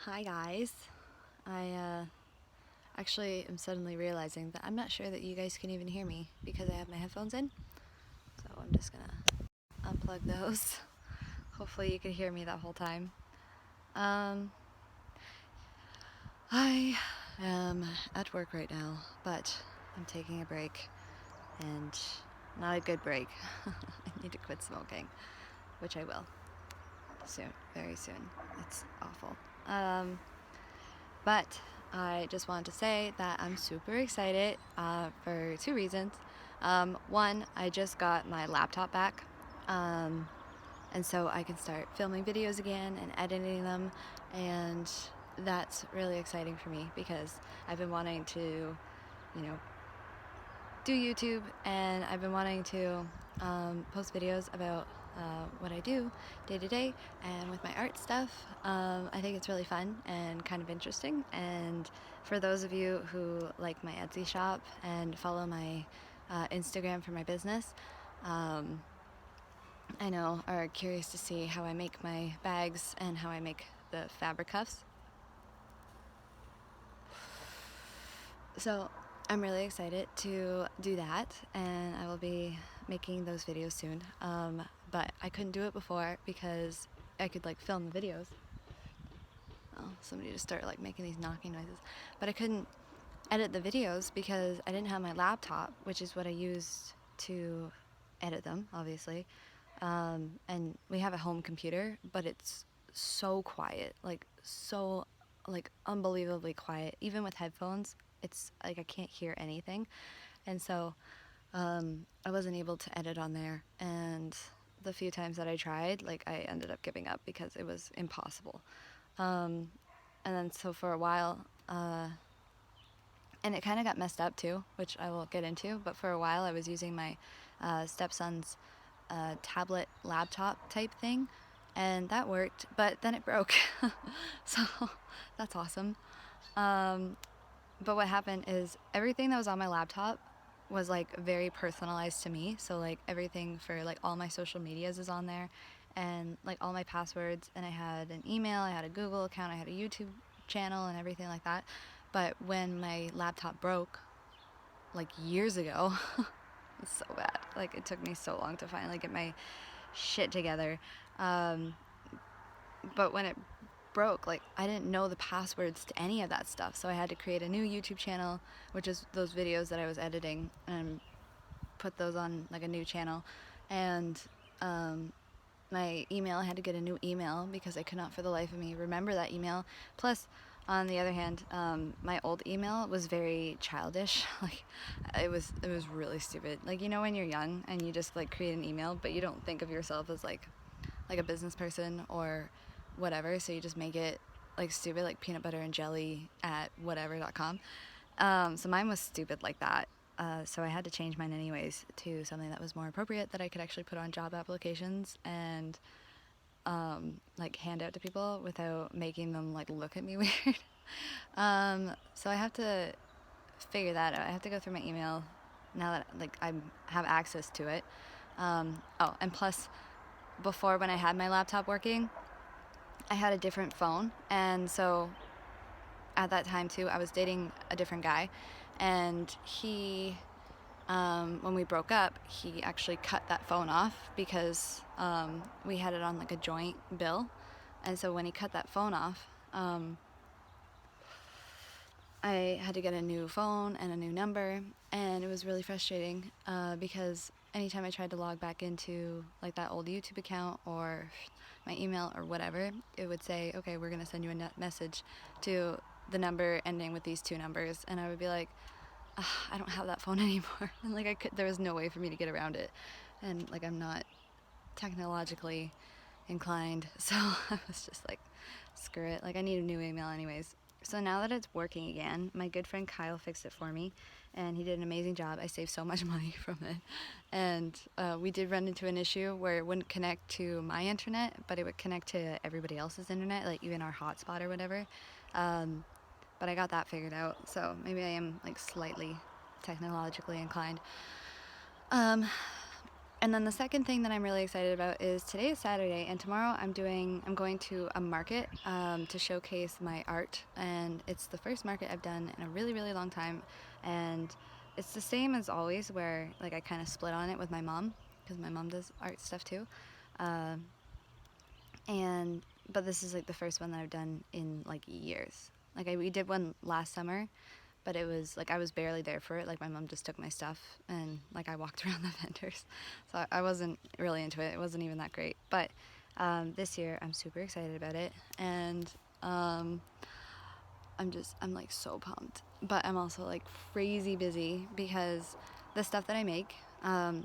Hi guys. I actually am suddenly realizing that I'm not sure that you guys can even hear me because I have my headphones in. So I'm just gonna unplug those. Hopefully you can hear me that whole time. I am at work right now, but I'm taking a break, and not a good break. I need to quit smoking, which I will soon, very soon. It's awful. But I just wanted to say that I'm super excited for two reasons. One, I just got my laptop back, and so I can start filming videos again and editing them, and that's really exciting for me because I've been wanting to, do YouTube, and I've been wanting to post videos about what I do day to day and with my art stuff. I think it's really fun and kind of interesting, and for those of you who like my Etsy shop and follow my Instagram for my business, I know are curious to see how I make my bags and how I make the fabric cuffs. So I'm really excited to do that, and I will be making those videos soon. But I couldn't do it before because I could film the videos. Oh, somebody just started making these knocking noises. But I couldn't edit the videos because I didn't have my laptop, which is what I used to edit them, obviously. And we have a home computer, but it's so quiet, so unbelievably quiet. Even with headphones, it's I can't hear anything, and so I wasn't able to edit on there. And the few times that I tried, I ended up giving up because it was impossible. And then so for a while, and it kind of got messed up too, which I will get into. But for a while, I was using my stepson's tablet laptop type thing, and that worked, but then it broke. So that's awesome. But what happened is everything that was on my laptop was very personalized to me. So everything for all my social medias is on there, and all my passwords, and I had an email, I had a Google account, I had a YouTube channel and everything like that. But when my laptop broke years ago, it's so bad. It took me so long to finally get my shit together. But when it broke, I didn't know the passwords to any of that stuff, so I had to create a new YouTube channel, which is those videos that I was editing, and put those on a new channel. And my email, I had to get a new email because I could not for the life of me remember that email. Plus, on the other hand, my old email was very childish. It was really stupid. When you're young and you just create an email, but you don't think of yourself as like a business person or whatever, so you just make it stupid, like peanut butter and jelly at whatever.com. So mine was stupid like that. So I had to change mine anyways to something that was more appropriate, that I could actually put on job applications and hand out to people without making them look at me weird. So I have to figure that out. I have to go through my email now that I have access to it. Oh, and plus, before, when I had my laptop working, I had a different phone, and so at that time too, I was dating a different guy, and he, when we broke up, he actually cut that phone off because we had it on a joint bill, and so when he cut that phone off, I had to get a new phone and a new number, and it was really frustrating because anytime I tried to log back into that old YouTube account or my email or whatever, it would say, okay, we're going to send you a message to the number ending with these two numbers, and I would be like, I don't have that phone anymore. And there was no way for me to get around it, and I'm not technologically inclined, so I was just screw it, I need a new email anyways. So now that it's working again, my good friend Kyle fixed it for me, and he did an amazing job. I saved so much money from it. And we did run into an issue where it wouldn't connect to my internet, but it would connect to everybody else's internet, even our hotspot or whatever. But I got that figured out, so maybe I am slightly technologically inclined. And then the second thing that I'm really excited about is today is Saturday, and tomorrow I'm going to a market to showcase my art, and it's the first market I've done in a really, really long time, and it's the same as always, where like I kind of split on it with my mom, because my mom does art stuff too, uh, but this is like the first one that I've done in like years. Like we did one last summer, but it was like I was barely there for it. Like my mom just took my stuff and like I walked around the vendors, so I wasn't really into it. It wasn't even that great. But this year I'm super excited about it, and I'm like so pumped. But I'm also like crazy busy because the stuff that I make,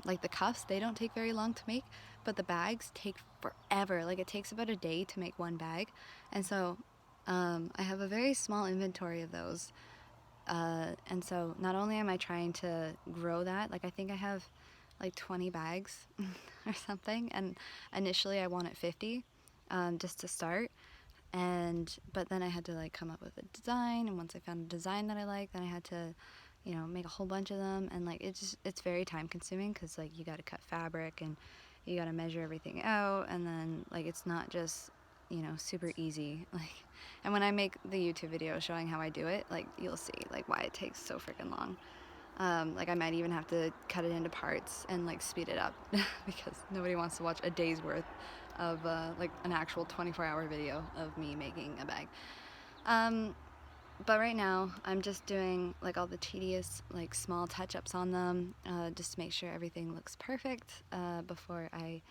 like the cuffs, they don't take very long to make, but the bags take forever. Like it takes about a day to make one bag, and so I have a very small inventory of those. And so not only am I trying to grow that, like I think I have like 20 bags or something, and initially I wanted 50 just to start, but then I had to like come up with a design, and once I found a design that I like, then I had to, you know, make a whole bunch of them, and like it's very time consuming because like you got to cut fabric and you got to measure everything out, and then like it's not just, you know, super easy. Like, and when I make the YouTube video showing how I do it, like you'll see like why it takes so freaking long. Like I might even have to cut it into parts and like speed it up because nobody wants to watch a day's worth of like an actual 24-hour video of me making a bag. But right now I'm just doing like all the tedious like small touch-ups on them, just to make sure everything looks perfect before I,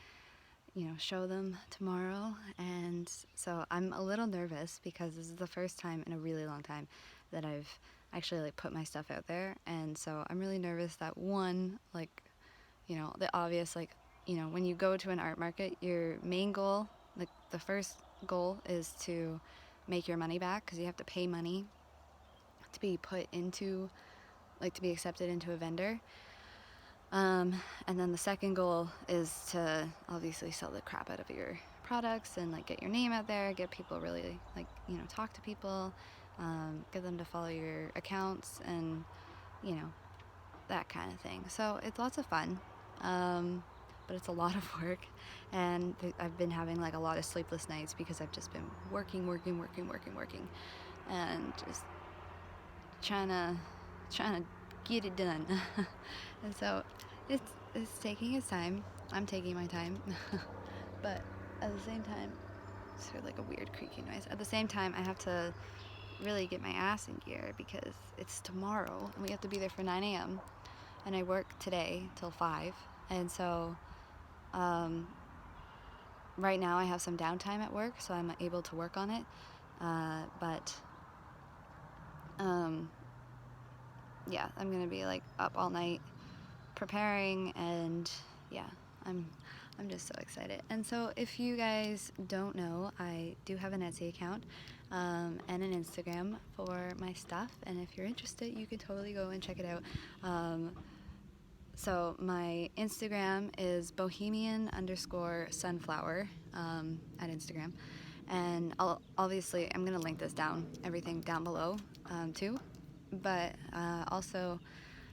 you know, show them tomorrow. And so I'm a little nervous because this is the first time in a really long time that I've actually like put my stuff out there, and so I'm really nervous that one, like, you know, the obvious, like, you know, when you go to an art market, your main goal, like the first goal, is to make your money back because you have to pay money to be put into, like, to be accepted into a vendor. And then the second goal is to obviously sell the crap out of your products and like get your name out there, get people really like, you know, talk to people, get them to follow your accounts, and, you know, that kind of thing. So it's lots of fun, but it's a lot of work, and I've been having like a lot of sleepless nights because I've just been working, and just trying to get it done. And so it's taking its time. I'm taking my time, but at the same time, it's sort of like a weird creaky noise. At the same time, I have to really get my ass in gear because it's tomorrow and we have to be there for 9 a.m. and I work today till 5, and so right now I have some downtime at work, so I'm able to work on it, but yeah, I'm gonna be like up all night preparing, and yeah, I'm just so excited. And so if you guys don't know, I do have an Etsy account and an Instagram for my stuff, and if you're interested, you can totally go and check it out. So my Instagram is bohemian_sunflower at Instagram, and obviously I'm gonna link this everything down below too, but also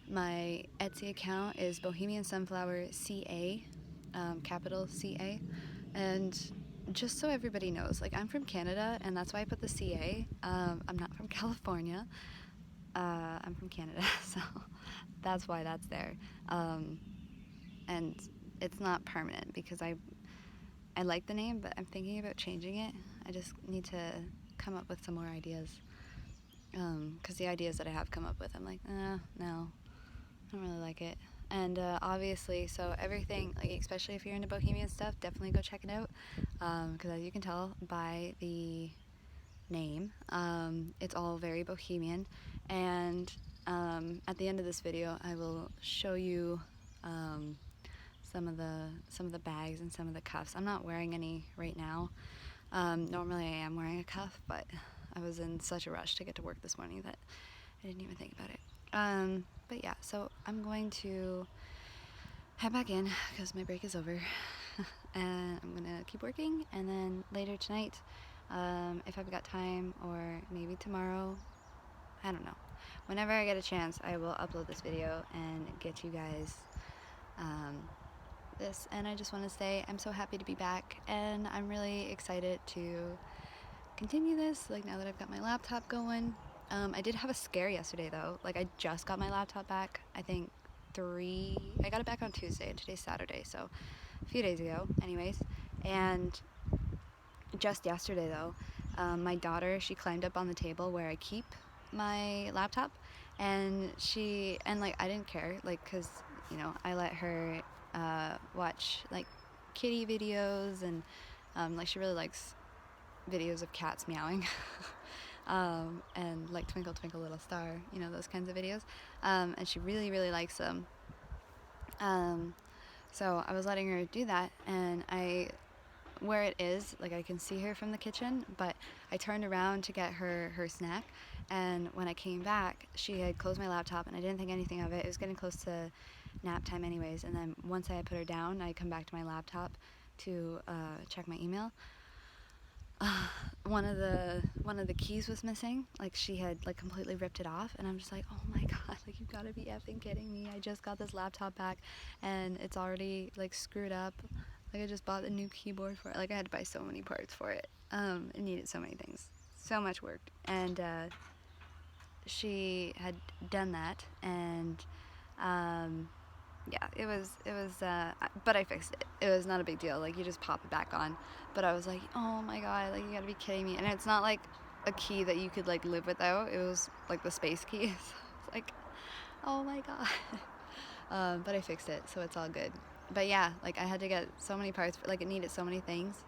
my Etsy account is Bohemian Sunflower CA, capital CA, and just so everybody knows, like I'm from Canada, and that's why I put the CA. I'm not from California. I'm from Canada, so that's why that's there. And it's not permanent because I like the name, but I'm thinking about changing it. I just need to come up with some more ideas, because the ideas that I have come up with, I'm like, no, I don't really like it. And obviously, so everything, like especially if you're into bohemian stuff, definitely go check it out, because as you can tell by the name, it's all very bohemian. And at the end of this video, I will show you some of the bags and some of the cuffs. I'm not wearing any right now. Normally I am wearing a cuff, but I was in such a rush to get to work this morning that I didn't even think about it. But yeah, so I'm going to head back in because my break is over, and I'm gonna keep working, and then later tonight, if I've got time, or maybe tomorrow, I don't know, whenever I get a chance, I will upload this video and get you guys this, and I just want to say I'm so happy to be back, and I'm really excited to continue this, like, now that I've got my laptop going. I did have a scare yesterday, though. Like, I just got my laptop back, I think I got it back on Tuesday, and today's Saturday, so a few days ago, anyways. And just yesterday, though, my daughter, she climbed up on the table where I keep my laptop, and like, I didn't care, like, because, you know, I let her watch, like, kitty videos, and like, she really likes videos of cats meowing. And like Twinkle Twinkle Little Star, you know, those kinds of videos, and she really, really likes them. So I was letting her do that, and where it is, like, I can see her from the kitchen, but I turned around to get her snack, and when I came back, she had closed my laptop, and I didn't think anything of it. It was getting close to nap time anyways, and then once I had put her down, I come back to my laptop to check my email. One of the keys was missing. Like, she had, like, completely ripped it off, and I'm just like, oh my god, like, you've got to be effing kidding me. I just got this laptop back, and it's already, like, screwed up. Like, I just bought a new keyboard for it. Like, I had to buy so many parts for it. It needed so many things, so much work, and she had done that, and yeah, it was, but I fixed it. It was not a big deal. Like, you just pop it back on. But I was like, oh my god, like, you gotta be kidding me. And it's not like a key that you could, like, live without. It was like the space key. So it's like, oh my god. But I fixed it, so it's all good. But yeah, like, I had to get so many parts. Like, it needed so many things.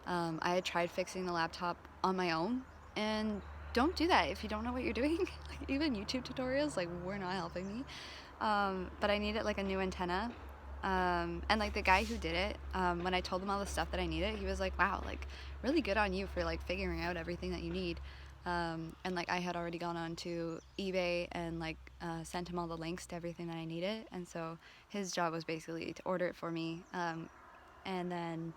I had tried fixing the laptop on my own, and don't do that if you don't know what you're doing. Like, even YouTube tutorials, like, were not helping me. But I needed, like, a new antenna, and, like, the guy who did it, when I told him all the stuff that I needed, he was like, wow, like, really good on you for, like, figuring out everything that you need. And, like, I had already gone on to eBay and, like, sent him all the links to everything that I needed, and so his job was basically to order it for me, and then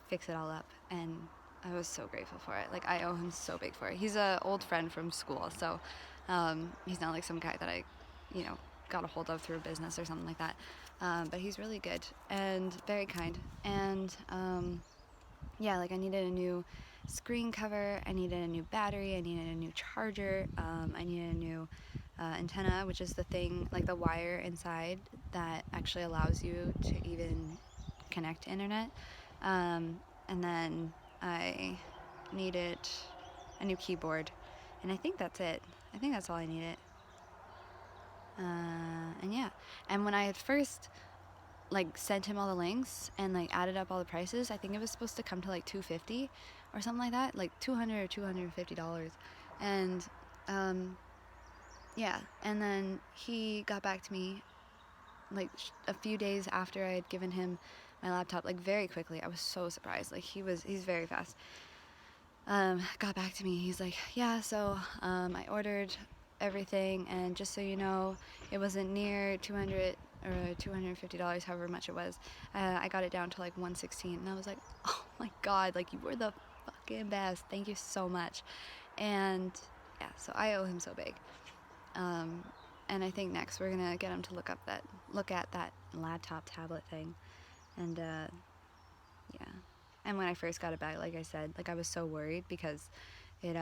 fix it all up, and I was so grateful for it. Like, I owe him so big for it. He's an old friend from school, so he's not like some guy that I, you know, got a hold of through a business or something like that. But he's really good and very kind. And yeah, like, I needed a new screen cover, I needed a new battery, I needed a new charger, I needed a new antenna, which is the thing, like, the wire inside that actually allows you to even connect to internet. And then I needed a new keyboard, and I think that's it. I think that's all I needed. And yeah, and when I had first, like, sent him all the links and, like, added up all the prices, I think it was supposed to come to, like, $250 or something like that, like $200 or $250. And yeah, and then he got back to me, like, a few days after I had given him my laptop, like, very quickly. I was so surprised. Like, he's very fast. Got back to me. He's like, yeah, so I ordered everything, and just so you know, it wasn't near $200 or $250, however much it was. I got it down to, like, $116, and I was like, oh my god, like, you were the fucking best. Thank you so much. And yeah, so I owe him so big. And I think next we're gonna get him to look at that laptop tablet thing, and yeah. And when I first got it back, like I said, like, I was so worried because it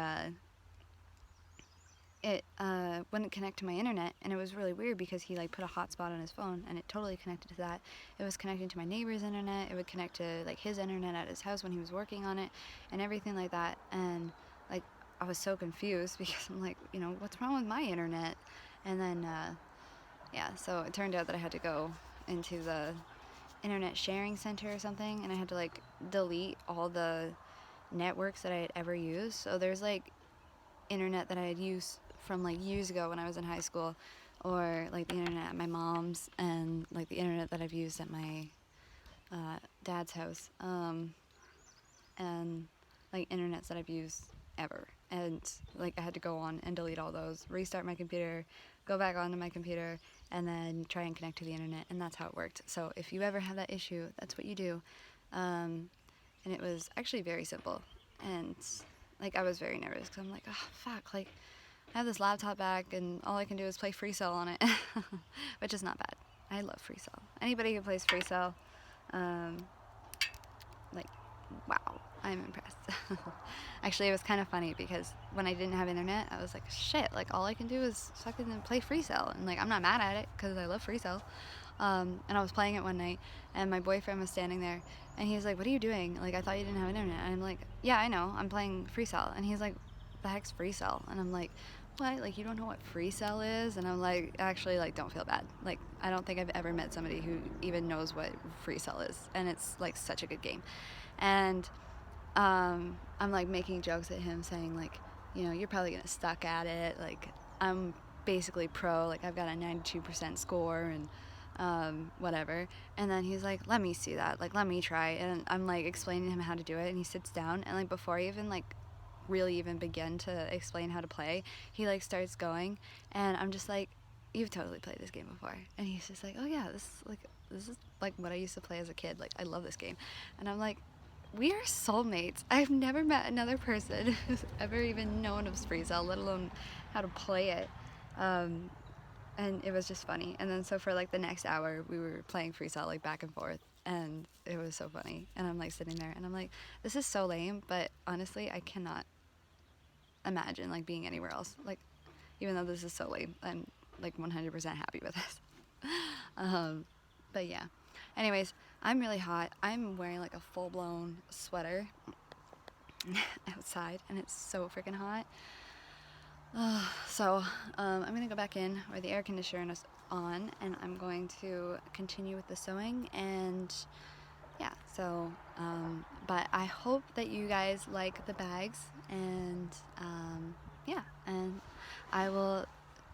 wouldn't connect to my internet, and it was really weird because he, like, put a hotspot on his phone, and it totally connected to that. It was connecting to my neighbor's internet. It would connect to, like, his internet at his house when he was working on it, and everything like that. And, like, I was so confused because I'm like, you know, what's wrong with my internet? And then yeah, so it turned out that I had to go into the internet sharing center or something, and I had to, like, delete all the networks that I had ever used. So there's, like, internet that I had used from, like, years ago when I was in high school, or, like, the internet at my mom's, and, like, the internet that I've used at my dad's house, and, like, internets that I've used ever. And, like, I had to go on and delete all those, restart my computer, go back onto my computer, and then try and connect to the internet, and that's how it worked. So if you ever have that issue, that's what you do. And it was actually very simple, and, like, I was very nervous because I'm like, oh fuck, like, I have this laptop back and all I can do is play Free Cell on it, which is not bad. I love Free Cell. Anybody who plays Free Cell, like, wow, I'm impressed. Actually, it was kind of funny because when I didn't have internet, I was like, shit, like, all I can do is fucking play Free Cell. And, like, I'm not mad at it because I love Free Cell. And I was playing it one night, and my boyfriend was standing there, and he's like, what are you doing? Like, I thought you didn't have internet. And I'm like, yeah, I know, I'm playing Free Cell. And he's like, the heck's Free Cell? And I'm like, what? Like, you don't know what Free Cell is? And I'm like, actually, like, don't feel bad. Like, I don't think I've ever met somebody who even knows what Free Cell is. And it's, like, such a good game. And I'm, like, making jokes at him saying, like, you know, you're probably gonna suck at it. Like, I'm basically pro. Like, I've got a 92% score and whatever. And then he's like, let me see that. Like, let me try. And I'm, like, explaining to him how to do it. And he sits down. And, like, before I even, like, really even begin to explain how to play, he, like, starts going. And I'm just like, you've totally played this game before. And he's just like, oh, yeah, this is, like, what I used to play as a kid. Like, I love this game. And I'm like, we are soulmates. I've never met another person who's ever even known of Free Cell, let alone how to play it. And it was just funny. And then so for, like, the next hour, we were playing Free Cell, like, back and forth. And it was so funny. And I'm, like, sitting there, and I'm like, this is so lame, but honestly, I cannot imagine, like, being anywhere else. Like, even though this is so lame, I'm, like, 100% happy with this. But yeah. Anyways, I'm really hot. I'm wearing, like, a full-blown sweater outside, and it's so freaking hot. So I'm gonna go back in where the air conditioner is on, and I'm going to continue with the sewing. And yeah, so but I hope that you guys like the bags, and yeah, and I will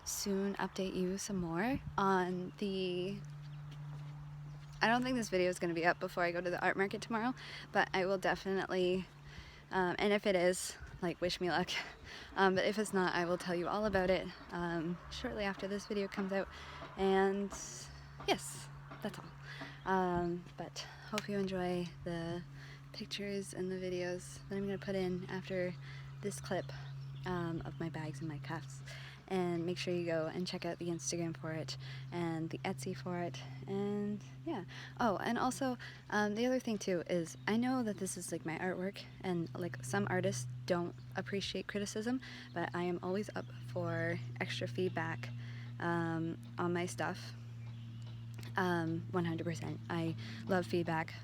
soon update you some more on the, I don't think this video is going to be up before I go to the art market tomorrow, but I will definitely, and if it is, like, wish me luck. But if it's not, I will tell you all about it shortly after this video comes out. And yes, that's all. But hope you enjoy the pictures and the videos that I'm going to put in after this clip of my bags and my cuffs. And make sure you go and check out the Instagram for it and the Etsy for it. And yeah. Oh, and also the other thing too is I know that this is, like, my artwork, and, like, some artists don't appreciate criticism, but I am always up for extra feedback on my stuff. 100%. I love feedback.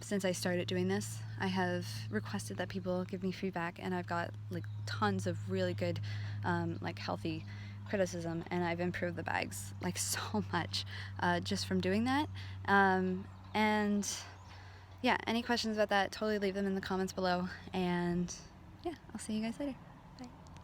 Since I started doing this, I have requested that people give me feedback, and I've got, like, tons of really good, like, healthy criticism, and I've improved the bags, like, so much just from doing that. And yeah, any questions about that, totally leave them in the comments below, and yeah, I'll see you guys later.